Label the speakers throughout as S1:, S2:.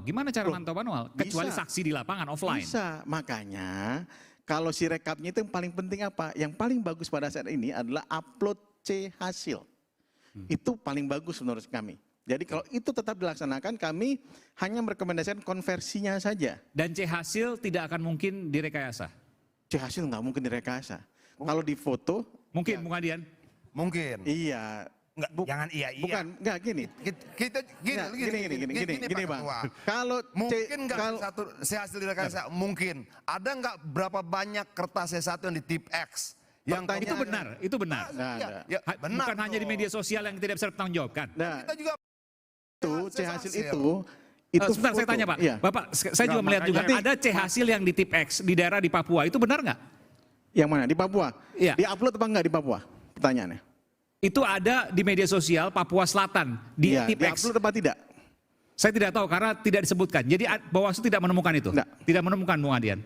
S1: Gimana cara mantau manual? Kecuali
S2: Bisa.
S1: saksi di lapangan, offline.
S2: Bisa, makanya kalau si rekapnya itu yang paling penting apa? Yang paling bagus pada saat ini adalah upload C hasil. Itu paling bagus menurut kami. Jadi kalau itu tetap dilaksanakan, kami hanya merekomendasikan konversinya saja.
S1: Dan C hasil tidak akan mungkin direkayasa?
S2: C hasil nggak mungkin direkayasa. Kalau di foto,
S1: Mungkin, Bung Adian?
S3: Mungkin.
S2: iya.
S3: Enggak, jangan iya.
S2: Bukan, enggak gini.
S3: Kita
S2: Gini, Bang.
S3: Pak.
S2: Kalau
S3: Mungkin enggak
S2: kalau
S3: satu hasil direkayasa, mungkin. Ada enggak berapa banyak kertas C1 yang di tip X? Yang
S1: Itu benar, itu benar.
S3: Ya, benar.
S1: Bukan hanya di media sosial yang tidak bisa bertanggungjawabkan.
S2: Nah,
S3: Kita juga
S2: itu C hasil itu
S1: Sebentar, saya
S2: foto.
S1: tanya Pak.
S2: Iya.
S1: Bapak, saya juga melihat juga ada C hasil yang di tip X di daerah di Papua. Itu benar nggak?
S2: Yang mana? Di Papua?
S1: Iya.
S2: Di-upload apa enggak di Papua? Pertanyaannya.
S1: Itu ada di media sosial Papua Selatan di
S2: Iya,
S1: tip X.
S2: di-upload apa tidak?
S1: Saya tidak tahu karena tidak disebutkan. Jadi Bawaslu tidak menemukan itu.
S2: Enggak.
S1: Tidak menemukan, Bung Adian.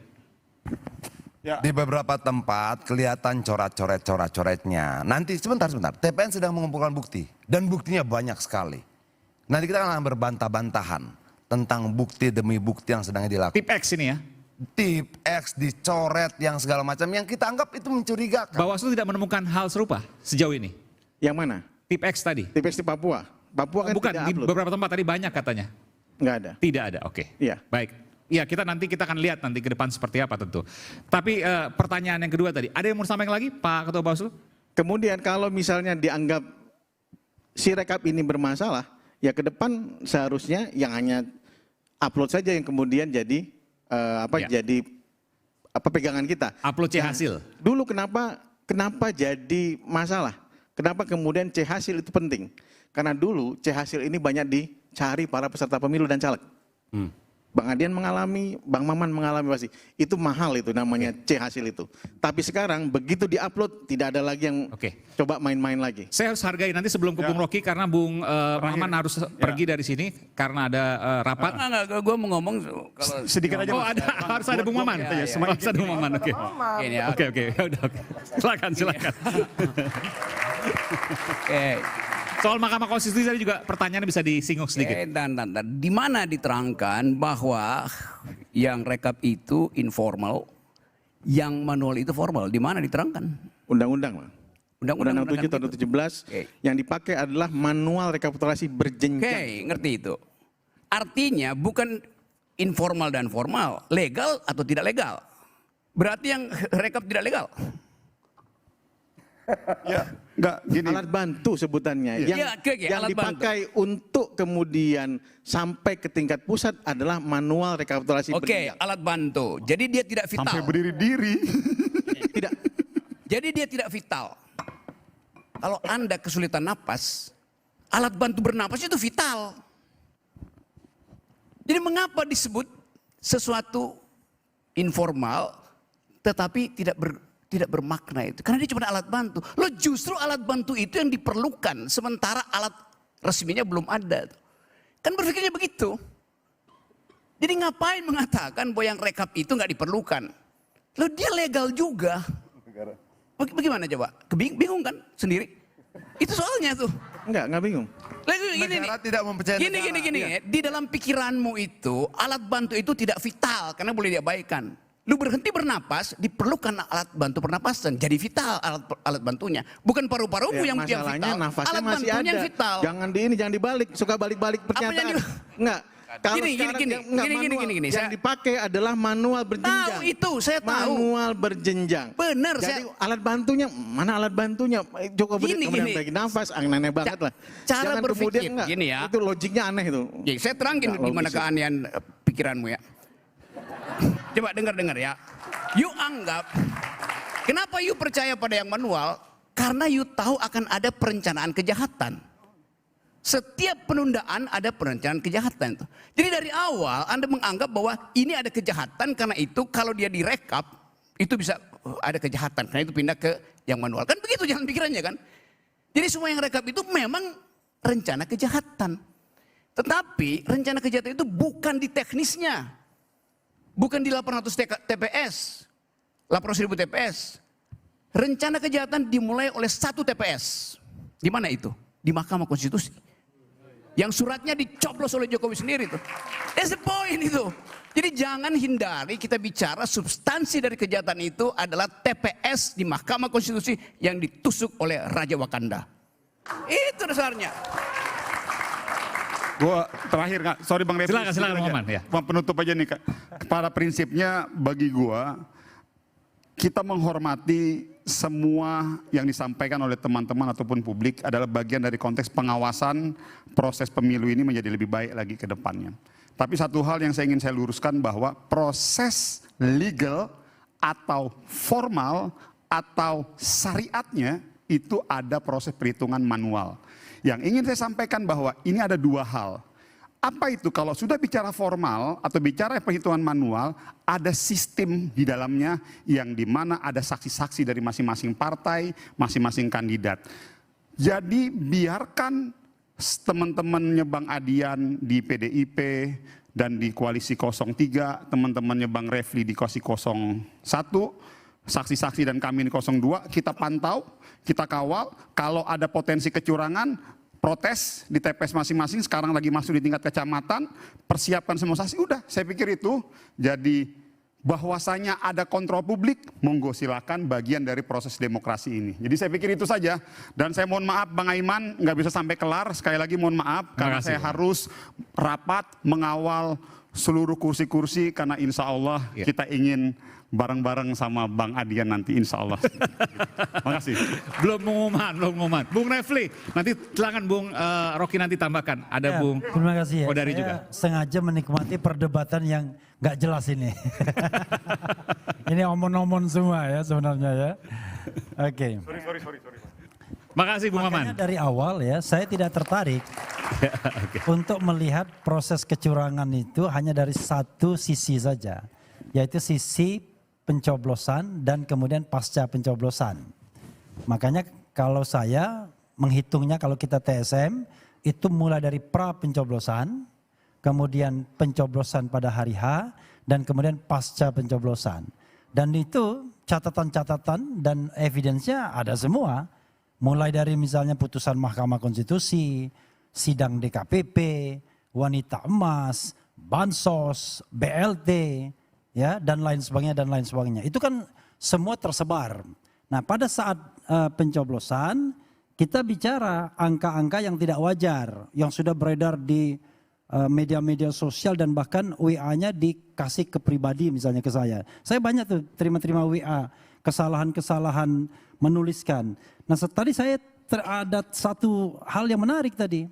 S3: di beberapa tempat kelihatan coret-coretnya. Nanti sebentar. TPN sedang mengumpulkan bukti dan buktinya banyak sekali. Nanti kita akan berbantah-bantahan tentang bukti demi bukti yang sedang dilakukan.
S1: Tip X ini ya.
S3: Tip X dicoret yang segala macam yang kita anggap itu mencurigakan.
S1: Bawaslu tidak menemukan hal serupa sejauh ini.
S2: Yang mana?
S1: Tip X tadi.
S2: TPS di Papua. Papua kan
S1: Bukan,
S2: tidak
S1: di
S2: upload.
S1: beberapa tempat tadi banyak katanya.
S2: Enggak ada.
S1: Tidak ada, oke.
S2: Iya.
S1: Baik. Ya kita akan lihat nanti ke depan seperti apa tentu. Tapi pertanyaan yang kedua tadi, ada yang mau sampaikan lagi Pak Ketua Bawaslu?
S2: Kemudian kalau misalnya dianggap si rekap ini bermasalah, ya ke depan seharusnya yang hanya upload saja yang kemudian jadi jadi pegangan kita.
S1: Upload C hasil.
S2: Dulu kenapa jadi masalah? Kenapa kemudian C hasil itu penting? Karena dulu C hasil ini banyak dicari para peserta pemilu dan caleg. Bang Adian mengalami, Bang Maman mengalami pasti. Itu mahal itu namanya C hasil itu. Tapi sekarang begitu diupload tidak ada lagi yang coba main-main lagi.
S1: Saya harus hargai nanti sebelum ke Bung Rocky karena Bung Maman harus pergi dari sini karena ada rapat.
S4: Enggak, gue mau ngomong kalau
S2: Sedikit aja.
S1: Oh ada, harus ada Bung Maman. Harus ada Bung Maman, oke.
S4: ini ya.
S1: Oke, udah. Silakan.
S4: Oke.
S1: Soal Mahkamah Konstitusi tadi juga pertanyaan bisa disinggung sedikit.
S4: Dan di mana diterangkan bahwa yang rekap itu informal, yang manual itu formal? Di mana diterangkan?
S2: Undang-undang, Bang. Undang-Undang 7 tahun 2017 yang dipakai adalah manual rekapitulasi berjenjang.
S4: Oke, ngerti itu. Artinya bukan informal dan formal, legal atau tidak legal. Berarti yang rekap tidak legal.
S2: Ya, enggak gini. Alat bantu sebutannya. Yang dipakai untuk kemudian sampai ke tingkat pusat adalah manual rekapitulasi berjenjang.
S4: Alat bantu. Jadi dia tidak vital.
S2: Sampai berdiri-diri. Tidak.
S4: Jadi dia tidak vital. Kalau Anda kesulitan napas, alat bantu bernapas itu vital. Jadi mengapa disebut sesuatu informal tetapi tidak bermakna itu? Karena dia cuma alat bantu. Lo justru alat bantu itu yang diperlukan sementara alat resminya belum ada. Kan berpikirnya begitu. Jadi ngapain mengatakan bahwa yang rekap itu nggak diperlukan? Lo dia legal juga. Bagaimana coba? Bingung kan sendiri? Itu soalnya tuh.
S2: Enggak bingung.
S3: Negara tidak mempercayai negara.
S4: Gini. Di dalam pikiranmu itu alat bantu itu tidak vital karena boleh diabaikan. Lu berhenti bernapas, diperlukan alat bantu pernapasan. Jadi vital alat bantunya. Bukan paru-parumu yang vital.
S2: Nafasnya
S4: alat
S2: masih
S4: bantunya
S2: ada.
S4: yang vital.
S2: Jangan dibalik. Suka balik-balik pernyataan. Enggak. Kalau
S4: Gini.
S2: Yang dipakai adalah manual berjenjang.
S4: Tahu itu, saya tahu.
S2: Manual berjenjang.
S4: Benar.
S2: Jadi alat bantunya, mana alat bantunya? Coba kemudian bagi nafas, aneh banget lah.
S4: Cara
S2: Jangan
S4: berpikir,
S2: kemudian
S4: gini ya.
S2: Itu logiknya aneh itu.
S4: Jadi saya terangin gimana keanehan pikiranmu ya. Coba dengar ya. You anggap, kenapa you percaya pada yang manual? Karena you tahu akan ada perencanaan kejahatan. Setiap penundaan ada perencanaan kejahatan. Jadi dari awal Anda menganggap bahwa ini ada kejahatan karena itu kalau dia direkap itu bisa ada kejahatan. Karena itu pindah ke yang manual. Kan begitu jalan pikirannya kan. Jadi semua yang rekap itu memang rencana kejahatan. Tetapi rencana kejahatan itu bukan di teknisnya. Bukan di 800 TPS. 800.000 TPS. Rencana kejahatan dimulai oleh 1 TPS. Di mana itu? Di Mahkamah Konstitusi. Yang suratnya dicoblos oleh Jokowi sendiri tuh. That's the point itu. Jadi jangan hindari kita bicara substansi dari kejahatan itu adalah TPS di Mahkamah Konstitusi yang ditusuk oleh Raja Wakanda. Itu dasarnya.
S5: Gua terakhir Kak, sorry Bang Refli.
S1: Silakan Muhammad ya.
S5: Bang, penutup aja nih Kak. Pada prinsipnya bagi gua kita menghormati semua yang disampaikan oleh teman-teman ataupun publik adalah bagian dari konteks pengawasan proses pemilu ini menjadi lebih baik lagi ke depannya. Tapi satu hal yang ingin saya luruskan bahwa proses legal atau formal atau syariatnya itu ada proses perhitungan manual. Yang ingin saya sampaikan bahwa ini ada dua hal. Apa itu? Kalau sudah bicara formal atau bicara perhitungan manual, ada sistem di dalamnya yang dimana ada saksi-saksi dari masing-masing partai, masing-masing kandidat. Jadi biarkan teman-temannya Bang Adian di PDIP dan di Koalisi 03, teman-temannya Bang Refli di Koalisi 01, saksi-saksi dan kami di 02, kita pantau, kita kawal, kalau ada potensi kecurangan, protes di TPS masing-masing, sekarang lagi masuk di tingkat kecamatan, persiapkan semua saksi, udah saya pikir itu jadi bahwasanya ada kontrol publik, monggo silakan bagian dari proses demokrasi ini. Jadi saya pikir itu saja, dan saya mohon maaf Bang Aiman nggak bisa sampai kelar, sekali lagi mohon maaf karena saya harus rapat mengawal seluruh kursi-kursi karena insya Allah kita ingin bareng-bareng sama Bang Adian nanti insya Allah. Makasih.
S1: Belum pengumuman. Bung Refli, nanti silakan Bung Rocky nanti tambahkan. Ada Bung
S6: terima kasih ya.
S1: Kodari
S6: Saya
S1: juga.
S6: sengaja menikmati perdebatan yang nggak jelas ini. Ini omon-omon semua ya sebenarnya ya. Oke.
S5: Sorry.
S1: Makasih Bung Maman.
S6: Makanya dari awal ya saya tidak tertarik untuk melihat proses kecurangan itu hanya dari satu sisi saja. Yaitu sisi pencoblosan dan kemudian pasca pencoblosan. Makanya kalau saya menghitungnya kalau kita TSM itu mulai dari pra pencoblosan, kemudian pencoblosan pada hari H dan kemudian pasca pencoblosan. Dan itu catatan-catatan dan evidence-nya ada semua. Mulai dari misalnya putusan Mahkamah Konstitusi, sidang DKPP, wanita emas, bansos, BLT, ya dan lain sebagainya itu kan semua tersebar. Nah pada saat pencoblosan kita bicara angka-angka yang tidak wajar yang sudah beredar di media-media sosial dan bahkan WA-nya dikasih ke pribadi misalnya ke saya. Saya banyak tuh terima WA kesalahan-kesalahan menuliskan. Nah tadi saya ada satu hal yang menarik tadi.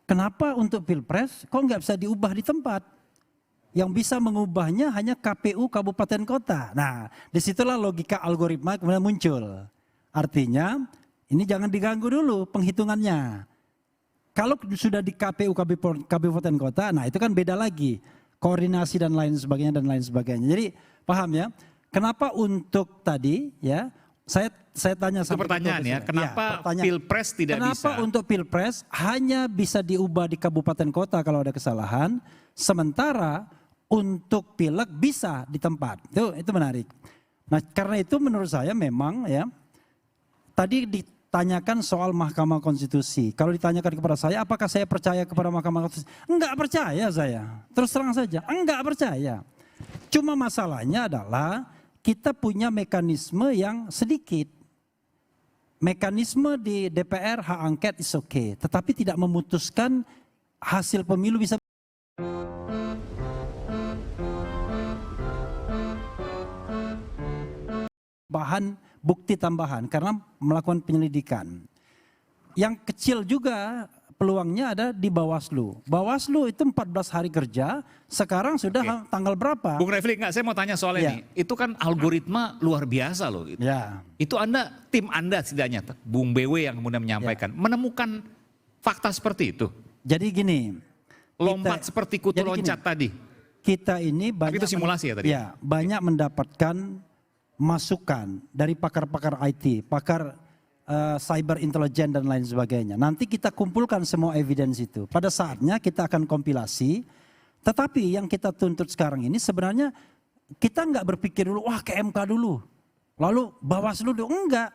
S6: Kenapa untuk Pilpres kok nggak bisa diubah di tempat? Yang bisa mengubahnya hanya KPU kabupaten kota. Nah, disitulah logika algoritma kemudian muncul. Artinya, ini jangan diganggu dulu penghitungannya. Kalau sudah di KPU kabupaten kota, nah itu kan beda lagi. Koordinasi dan lain sebagainya. Jadi, paham ya? Kenapa untuk tadi ya, saya tanya
S1: Itu pertanyaan ya, kenapa Pilpres tidak bisa?
S6: Kenapa untuk Pilpres hanya bisa diubah di kabupaten kota kalau ada kesalahan, sementara untuk pileg bisa di tempat. Itu menarik. Nah, karena itu menurut saya memang ya tadi ditanyakan soal Mahkamah Konstitusi. Kalau ditanyakan kepada saya, apakah saya percaya kepada Mahkamah Konstitusi? Enggak percaya saya. Terus terang saja, enggak percaya. Cuma masalahnya adalah kita punya mekanisme yang sedikit. Mekanisme di DPR hak angket is okay, tetapi tidak memutuskan hasil pemilu bisa bahan bukti tambahan karena melakukan penyelidikan. Yang kecil juga peluangnya ada di Bawaslu. Bawaslu itu 14 hari kerja, sekarang sudah tanggal berapa?
S1: Bung Refli, saya mau tanya soal ini. Itu kan algoritma luar biasa loh.
S6: Ya.
S1: Itu tim Anda setidaknya, Bung BW yang kemudian menyampaikan, menemukan fakta seperti itu.
S6: Jadi gini.
S1: Lompat seperti kutu loncat tadi.
S6: Kita ini banyak.
S1: Tapi itu simulasi ya tadi?
S6: Ya, banyak mendapatkan masukan dari pakar-pakar IT, pakar cyber intelligence dan lain sebagainya. Nanti kita kumpulkan semua evidence itu. Pada saatnya kita akan kompilasi. Tetapi yang kita tuntut sekarang ini sebenarnya kita nggak berpikir dulu, wah ke MK dulu. Lalu Bawaslu dulu. Enggak.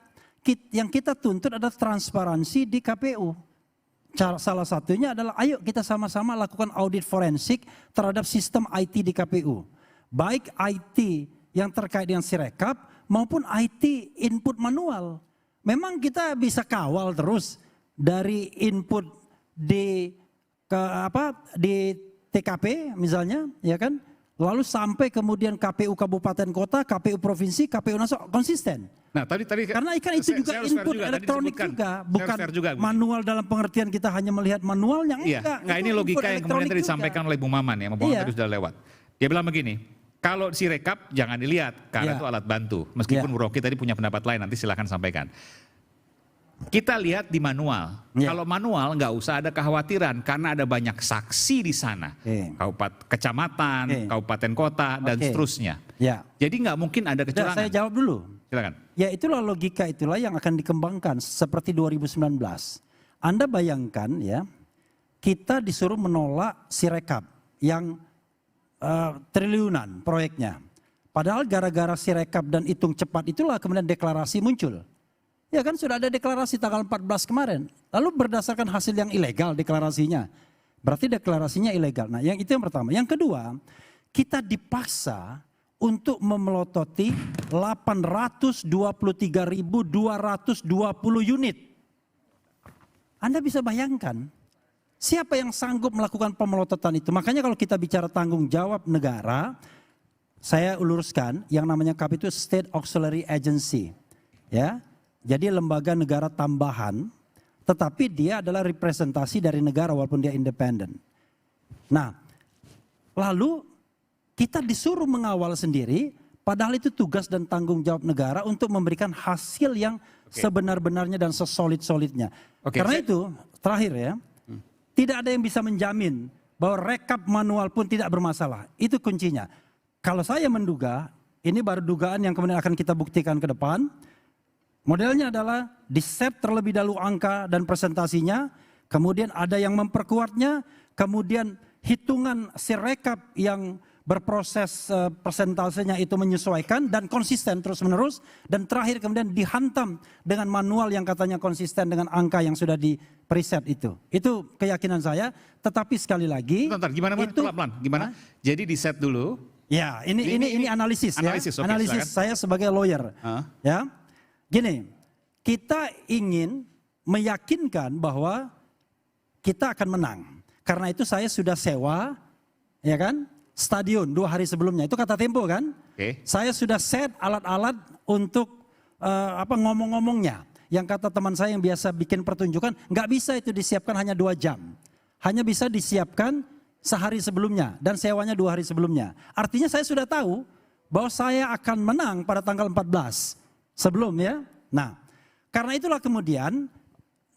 S6: Yang kita tuntut adalah transparansi di KPU. salah satunya adalah ayo kita sama-sama lakukan audit forensik terhadap sistem IT di KPU. Baik IT yang terkait dengan Sirekap maupun IT input manual. Memang kita bisa kawal terus dari input di TKP misalnya, ya kan? Lalu sampai kemudian KPU kabupaten kota, KPU provinsi, KPU nasional konsisten.
S1: Nah, tadi
S6: Karena ikan itu juga input elektronik juga, bukan manual dalam pengertian kita hanya melihat manualnya.
S1: Iya, enggak, ini logika yang kemudian tadi disampaikan oleh Bu Maman ya, Bung tadi sudah lewat. Dia bilang begini, kalau Sirekap jangan dilihat karena itu alat bantu. Meskipun Bu Rocky tadi punya pendapat lain, nanti silakan sampaikan. Kita lihat di manual. Kalau manual nggak usah ada kekhawatiran karena ada banyak saksi di sana, kecamatan, kabupaten kota dan seterusnya. Jadi nggak mungkin ada kecurangan.
S6: Saya jawab dulu.
S1: Silakan.
S6: Ya itulah logika itulah yang akan dikembangkan seperti 2019. Anda bayangkan ya, kita disuruh menolak Sirekap yang triliunan proyeknya. Padahal gara-gara Sirekap dan hitung cepat itulah kemudian deklarasi muncul. Ya kan sudah ada deklarasi tanggal 14 kemarin. Lalu berdasarkan hasil yang ilegal deklarasinya. Berarti deklarasinya ilegal. Nah yang itu yang pertama. Yang kedua, kita dipaksa untuk memelototi 823.220 unit. Anda bisa bayangkan siapa yang sanggup melakukan pemelototan itu. Makanya kalau kita bicara tanggung jawab negara, saya luruskan yang namanya KAP itu State Auxiliary Agency. Ya. Jadi lembaga negara tambahan, tetapi dia adalah representasi dari negara walaupun dia independen. Nah, lalu kita disuruh mengawal sendiri, padahal itu tugas dan tanggung jawab negara untuk memberikan hasil yang sebenar-benarnya dan sesolid-solidnya. Karena itu, terakhir ya, tidak ada yang bisa menjamin bahwa rekap manual pun tidak bermasalah. Itu kuncinya. Kalau saya menduga, ini baru dugaan yang kemudian akan kita buktikan ke depan. Modelnya adalah di-set terlebih dahulu angka dan presentasinya, kemudian ada yang memperkuatnya, kemudian hitungan Sirekap yang berproses persentasenya itu menyesuaikan dan konsisten terus-menerus, dan terakhir kemudian dihantam dengan manual yang katanya konsisten dengan angka yang sudah di preset itu. Itu keyakinan saya, tetapi sekali lagi
S1: gimana itu pelan-pelan, gimana? Jadi di-set dulu.
S6: Ya, ini analisis ya. Analisis saya sebagai lawyer. Ya. Gini, kita ingin meyakinkan bahwa kita akan menang. Karena itu saya sudah sewa, ya kan, stadion 2 hari sebelumnya. Itu kata Tempo kan. Saya sudah set alat-alat untuk ngomong-ngomongnya. Yang kata teman saya yang biasa bikin pertunjukan, nggak bisa itu disiapkan hanya 2 jam. Hanya bisa disiapkan sehari sebelumnya dan sewanya 2 hari sebelumnya. Artinya saya sudah tahu bahwa saya akan menang pada tanggal 14. Sebelum ya. Nah, karena itulah kemudian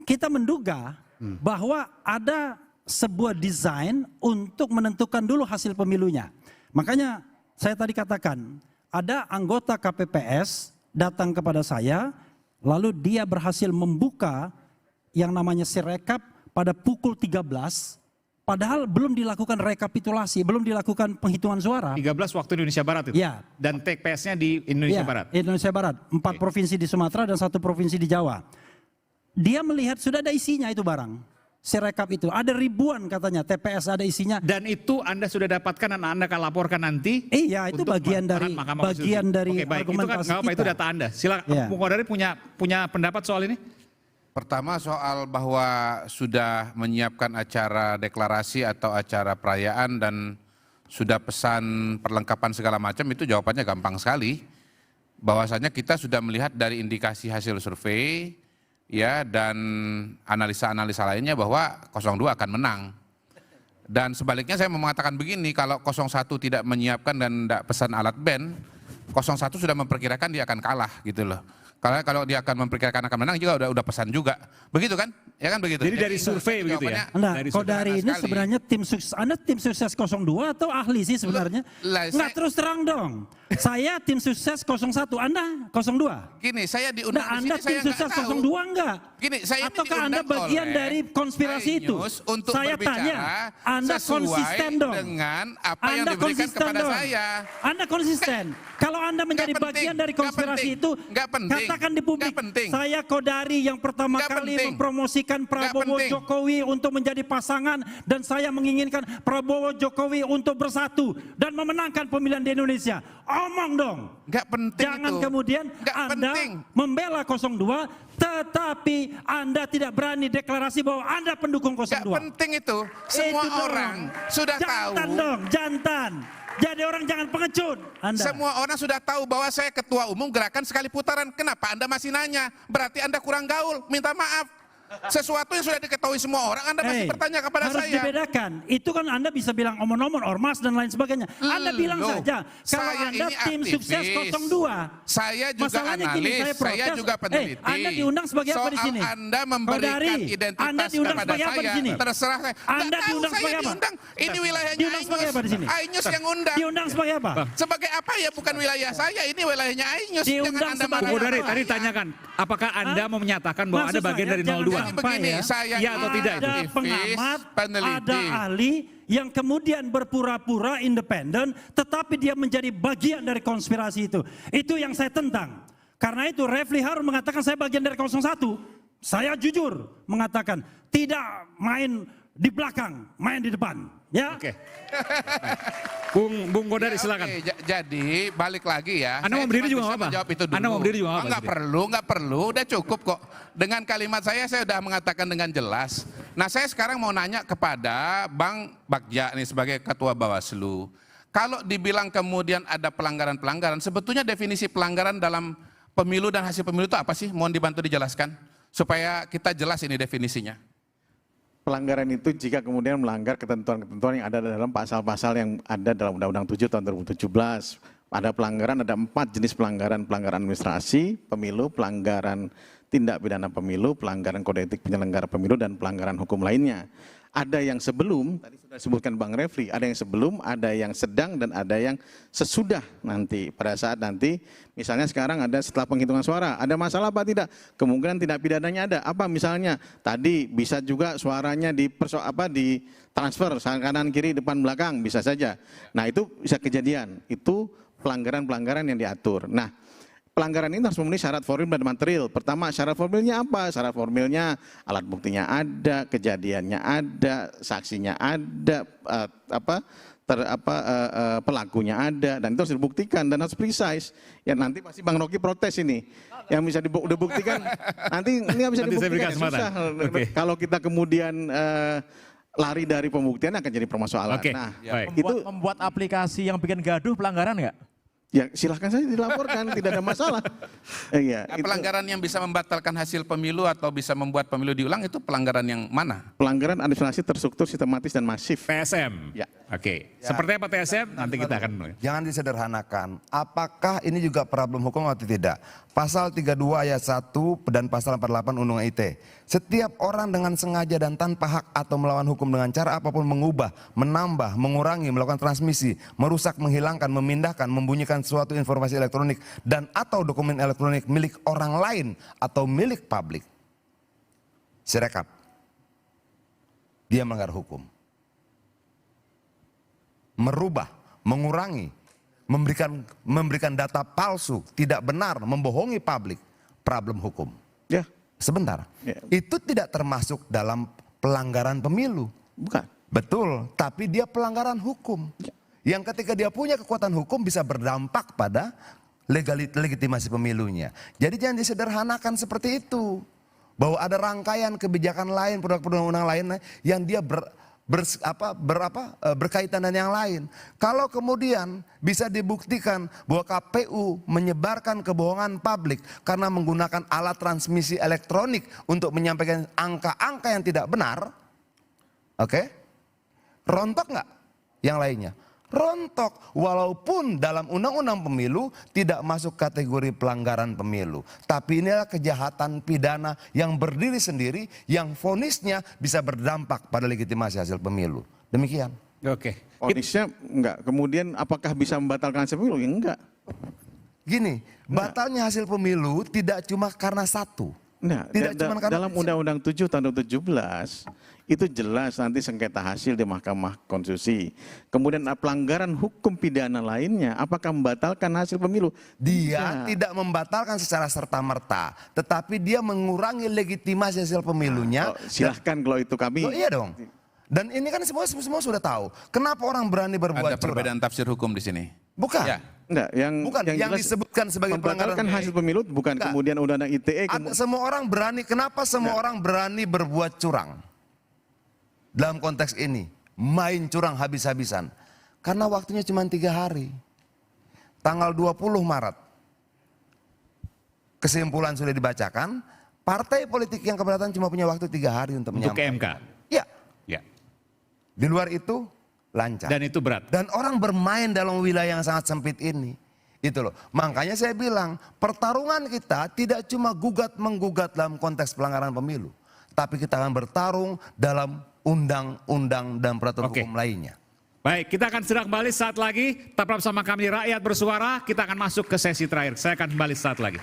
S6: kita menduga bahwa ada sebuah desain untuk menentukan dulu hasil pemilunya. Makanya saya tadi katakan ada anggota KPPS datang kepada saya, lalu dia berhasil membuka yang namanya Sirekap pada pukul 13. Padahal belum dilakukan rekapitulasi, belum dilakukan penghitungan suara.
S1: 13 waktu Indonesia Barat itu?
S6: Ya.
S1: Dan TPS-nya di Indonesia Barat?
S6: Indonesia Barat. 4 provinsi di Sumatera dan 1 provinsi di Jawa. Dia melihat sudah ada isinya itu barang. Sirekap itu. Ada ribuan katanya TPS ada isinya.
S1: Dan itu Anda sudah dapatkan dan Anda akan laporkan nanti?
S6: Iya, itu bagian dari argumentasi
S1: itu kita. Itu data Anda. Silakan, Bung Kodari punya pendapat soal ini?
S7: Pertama soal bahwa sudah menyiapkan acara deklarasi atau acara perayaan dan sudah pesan perlengkapan segala macam, itu jawabannya gampang sekali. Bahwasanya kita sudah melihat dari indikasi hasil survei ya dan analisa-analisa lainnya bahwa 02 akan menang. Dan sebaliknya saya mau mengatakan begini, kalau 01 tidak menyiapkan dan tidak pesan alat band, 01 sudah memperkirakan dia akan kalah gitu loh. Karena kalau dia akan memperkirakan akan menang juga udah pesan juga. Begitu kan? Ya kan begitu.
S1: Jadi dari survei begitu ya?
S6: Kodari ini sebenarnya tim sukses, Anda tim sukses 02 atau ahli sih sebenarnya? Enggak, terus terang dong. Saya tim sukses 01, Anda 02.
S7: Gini, saya diundang di sini,
S6: Anda tim sukses 02 enggak?
S7: Gini, saya
S6: ataukah Anda bagian dari konspirasi itu?
S7: Untuk
S6: saya tanya, Anda konsisten dong.
S7: Dengan apa yang diberikan kepada saya.
S6: Anda konsisten. Kalau Anda menjadi bagian dari konspirasi itu,
S7: nggak penting.
S6: katakan di publik,
S7: Nggak penting.
S6: saya Kodari yang pertama
S7: Nggak
S6: kali
S7: penting.
S6: mempromosikan Prabowo
S7: penting.
S6: Jokowi untuk menjadi pasangan, dan saya menginginkan Prabowo Jokowi untuk bersatu dan memenangkan pemilihan di Indonesia. Omong dong.
S7: Nggak penting
S6: Jangan
S7: itu.
S6: kemudian
S7: Nggak
S6: Anda
S7: penting.
S6: membela 02, tetapi Anda tidak berani deklarasi bahwa Anda pendukung 02.
S7: Nggak penting itu. Semua
S6: Itu dong.
S7: orang sudah tahu.
S6: Jantan dong, jantan. Jadi orang jangan pengecut. Anda.
S7: Semua orang sudah tahu bahwa saya ketua umum gerakan sekali putaran. Kenapa Anda masih nanya? Berarti Anda kurang gaul. Minta maaf. Sesuatu yang sudah diketahui semua orang, Anda masih bertanya kepada
S6: harus
S7: saya.
S6: dibedakan. Itu kan Anda bisa bilang omong-omong, ormas dan lain sebagainya. Anda bilang
S7: Loh,
S6: saja, kalau
S7: saya
S6: Anda
S7: ini
S6: tim
S7: aktivis.
S6: sukses 02.
S7: Saya juga
S6: Masalahnya
S7: analis,
S6: gini, saya
S7: saya
S6: protes.
S7: juga peneliti.
S6: Anda diundang sebagai apa di
S7: Soal
S6: sini?
S7: Anda memberikan
S6: Kodari,
S7: identitas
S6: Anda diundang
S7: kepada
S6: sebagai apa di
S7: saya,
S6: sini?
S7: terserah saya.
S6: Anda
S7: Nggak tahu
S6: diundang
S7: saya
S6: sebagai apa?
S7: diundang. Ini wilayahnya
S6: Diundang sebagai apa di sini?
S7: Ainus yang undang.
S6: Diundang sebagai apa?
S7: Sebagai apa ya? Bukan wilayah saya, ini wilayahnya Ainus.
S6: Diundang
S7: Jangan Anda
S6: sebagai
S1: Bung
S7: marah.
S1: Kodari tadi tanyakan, apakah Anda mau menyatakan bahwa
S6: Maksud
S1: Anda bagian
S6: saya,
S1: dari
S6: jangan
S1: 02?
S7: Jadi begini,
S6: ya.
S7: saya
S1: Iya atau tidak itu?
S6: Ada
S7: aktivis,
S6: pengamat,
S7: peneliti.
S6: ada ahli yang kemudian berpura-pura independen, tetapi dia menjadi bagian dari konspirasi itu. Itu yang saya tentang. Karena itu Refli Harun mengatakan saya bagian dari 01. Saya jujur mengatakan tidak main di belakang, main di depan. Ya.
S1: Oke. Bung Kodari silakan.
S7: Oke, jadi balik lagi ya.
S1: Anda
S7: Saya
S1: mau berdiri
S7: cuma
S1: juga
S7: bisa
S1: nggak apa-apa?
S7: menjawab itu dulu.
S1: Anda mau berdiri juga nggak
S7: Oh,
S1: apa-apa
S7: nggak
S1: di sini?
S7: nggak perlu, udah cukup kok. Dengan kalimat saya sudah mengatakan dengan jelas. Nah saya sekarang mau nanya kepada Bang Bagja nih sebagai Ketua Bawaslu. Kalau dibilang kemudian ada pelanggaran-pelanggaran, sebetulnya definisi pelanggaran dalam pemilu dan hasil pemilu itu apa sih? Mohon dibantu dijelaskan supaya kita jelas ini definisinya.
S2: Pelanggaran itu jika kemudian melanggar ketentuan-ketentuan yang ada dalam pasal-pasal yang ada dalam Undang-Undang 7 tahun 2017. Ada pelanggaran, ada 4 jenis pelanggaran: pelanggaran administrasi pemilu, pelanggaran tindak pidana pemilu, pelanggaran kode etik penyelenggara pemilu, dan pelanggaran hukum lainnya. Ada yang sebelum, tadi sudah disebutkan Bang Refli, ada yang sebelum, ada yang sedang, dan ada yang sesudah nanti. Pada saat nanti, misalnya sekarang ada setelah penghitungan suara, ada masalah apa tidak? Kemungkinan tindak pidananya ada. Apa misalnya? Tadi bisa juga suaranya ditransfer, kanan kiri depan belakang, bisa saja. Nah itu bisa kejadian, itu pelanggaran-pelanggaran yang diatur. Nah, pelanggaran ini harus memenuhi syarat formil dan material. Pertama, syarat formilnya apa? Syarat formilnya alat buktinya ada, kejadiannya ada, saksinya ada, pelakunya ada, dan itu harus dibuktikan dan harus precise. Ya nanti pasti Bang Rocky protes ini. Yang bisa dibuktikan nanti ini nggak bisa
S1: Nanti saya berikan
S2: dibuktikan, susah.
S1: Oke.
S2: Kalau kita kemudian lari dari pembuktian akan jadi permasalahan.
S1: Oke,
S2: Nah,
S1: baik.
S2: itu
S8: Membuat aplikasi yang bikin gaduh pelanggaran nggak?
S2: ya silahkan saja dilaporkan, tidak ada masalah. Iya,
S7: Nah,
S2: itu
S7: pelanggaran yang bisa membatalkan hasil pemilu atau bisa membuat pemilu diulang itu pelanggaran yang mana?
S2: pelanggaran administrasi terstruktur, sistematis, dan masif.
S1: TSM.
S2: Ya.
S1: Oke. Seperti apa TSM? Nanti kita akan.
S3: Jangan disederhanakan. Apakah ini juga problem hukum atau tidak? Pasal 32 ayat 1 dan pasal 48 Undang-Undang ITE. Setiap orang dengan sengaja dan tanpa hak atau melawan hukum dengan cara apapun mengubah, menambah, mengurangi, melakukan transmisi, merusak, menghilangkan, memindahkan, membunyikan suatu informasi elektronik dan atau dokumen elektronik milik orang lain atau milik publik. Sirekap. Dia melanggar hukum. Merubah, mengurangi, memberikan data palsu, tidak benar, membohongi publik, problem hukum.
S2: Ya,
S3: Sebentar,
S2: Ya.
S3: itu tidak termasuk dalam pelanggaran pemilu.
S2: bukan.
S3: Betul, tapi dia pelanggaran hukum. Yang ketika dia punya kekuatan hukum bisa berdampak pada legitimasi pemilunya. Jadi jangan disederhanakan seperti itu. Bahwa ada rangkaian kebijakan lain, produk-produk undang lain yang dia berkaitan dengan yang lain. Kalau kemudian bisa dibuktikan bahwa KPU menyebarkan kebohongan publik karena menggunakan alat transmisi elektronik untuk menyampaikan angka-angka yang tidak benar, oke? Rontok nggak yang lainnya? Rontok, walaupun dalam undang-undang pemilu tidak masuk kategori pelanggaran pemilu. Tapi inilah kejahatan pidana yang berdiri sendiri, yang vonisnya bisa berdampak pada legitimasi hasil pemilu. Demikian.
S1: Oke.
S2: Vonisnya enggak. Kemudian apakah bisa membatalkan hasil pemilu? Ya enggak.
S3: Gini, batalnya hasil pemilu tidak cuma karena satu.
S2: Nah,
S3: Tidak cuma karena
S2: dalam Undang-Undang 7 tahun 2017 itu jelas nanti sengketa hasil di Mahkamah Konstitusi. Kemudian pelanggaran hukum pidana lainnya, apakah membatalkan hasil pemilu?
S3: Dia tidak membatalkan secara serta-merta, tetapi dia mengurangi legitimasi hasil pemilunya.
S2: Silahkan kalau itu kami.
S3: Loh, iya dong. Dan ini kan semua sudah tahu. Kenapa orang berani berbuat
S7: Ada perbedaan tafsir hukum di sini.
S3: Bukan.
S7: Ya.
S2: Enggak,
S3: Bukan, yang
S2: jelas
S3: disebutkan sebagai
S2: membatalkan
S3: pelanggaran.
S2: hasil pemilu bukan
S3: Enggak.
S2: kemudian undang-undang ITE.
S3: Semua orang berani, kenapa semua orang berani berbuat curang? Dalam konteks ini, main curang habis-habisan. Karena waktunya cuma 3 hari. Tanggal 20 Maret, kesimpulan sudah dibacakan, partai politik yang keberatan cuma punya waktu 3 hari untuk
S1: Untuk ke
S3: menyampaikan.
S1: MK.
S3: Ya,
S1: Ya.
S3: di luar itu lancar.
S1: Dan itu berat.
S3: Dan orang bermain dalam wilayah yang sangat sempit ini. Itu loh. Makanya saya bilang, pertarungan kita tidak cuma gugat-menggugat dalam konteks pelanggaran pemilu. Tapi kita akan bertarung dalam undang-undang dan peraturan
S1: Oke.
S3: hukum lainnya.
S1: Baik, kita akan segera kembali saat lagi. Tetap bersama kami Rakyat Bersuara. Kita akan masuk ke sesi terakhir. Saya akan kembali saat lagi.